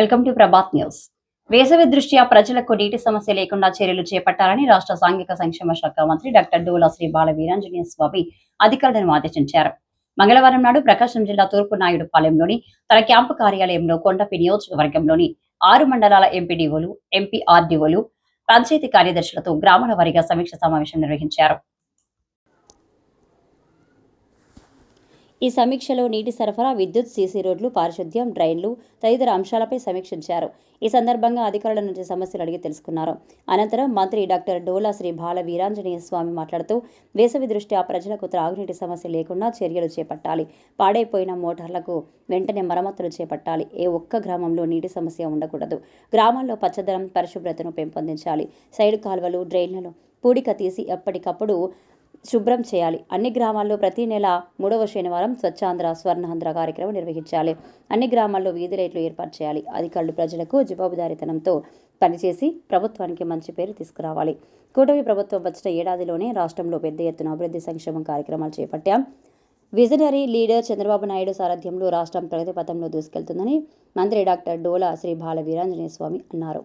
Welcome to Prabhat news. వేసవి దృష్ట్యా ప్రజలకు నీటి సమస్య లేకుండా చర్యలు చేపట్టాలని రాష్ట్ర సాంఘిక సంక్షేమ శాఖ మంత్రి డాక్టర్ డోలా శ్రీ బాల వీరాంజనేయ స్వామి అధికారులను ఆదేశించారు. మంగళవారం నాడు ప్రకాశం జిల్లా తూర్పు నాయుడుపాలెంలోని తన క్యాంపు కార్యాలయంలో కొండపి నియోజకవర్గంలోని 6 మండలాల ఎంపీడీఓలు, ఎంపీఆర్డీఓలు, పంచాయతీ కార్యదర్శులతో గ్రామాల వారీగా సమీక్ష సమావేశం నిర్వహించారు. ఈ సమీక్షలో నీటి సరఫరా, విద్యుత్, సీసీ రోడ్లు, పారిశుద్ధ్యం, డ్రైన్లు తదితర అంశాలపై సమీక్షించారు. ఈ సందర్భంగా అధికారుల నుంచి సమస్యలు అడిగి తెలుసుకున్నారు. అనంతరం మంత్రి డాక్టర్ డోలా శ్రీ బాల వీరాంజనేయ స్వామి మాట్లాడుతూ వేసవి దృష్ట్యా ప్రజలకు త్రాగునీటి సమస్య లేకుండా చర్యలు చేపట్టాలి. పాడైపోయిన మోటార్లకు వెంటనే మరమ్మతులు చేపట్టాలి. ఏ ఒక్క గ్రామంలో నీటి సమస్య ఉండకూడదు. గ్రామాల్లో పచ్చదనం, పరిశుభ్రతను పెంపొందించాలి. సైడ్ కాల్వలు, డ్రైన్లను పూడిక తీసి ఎప్పటికప్పుడు శుభ్రం చేయాలి. అన్ని గ్రామాల్లో ప్రతి నెల 3వ శనివారం స్వచ్ఛాంధ్ర, స్వర్ణాంధ్ర కార్యక్రమం నిర్వహించాలి. అన్ని గ్రామాల్లో వీధి లైట్లు ఏర్పాటు చేయాలి. అధికారులు ప్రజలకు జవాబుదారీతనంతో పనిచేసి ప్రభుత్వానికి మంచి పేరు తీసుకురావాలి. కూటమి ప్రభుత్వం వచ్చిన ఏడాదిలోనే రాష్ట్రంలో పెద్ద ఎత్తున అభివృద్ధి సంక్షేమం కార్యక్రమాలు చేపట్టాం. విజనరీ లీడర్ చంద్రబాబు నాయుడు సారథ్యంలో రాష్ట్రం ప్రగతి పథంలో దూసుకెళ్తుందని మంత్రి డాక్టర్ డోలా శ్రీ బాల వీరాంజనేయ స్వామి అన్నారు.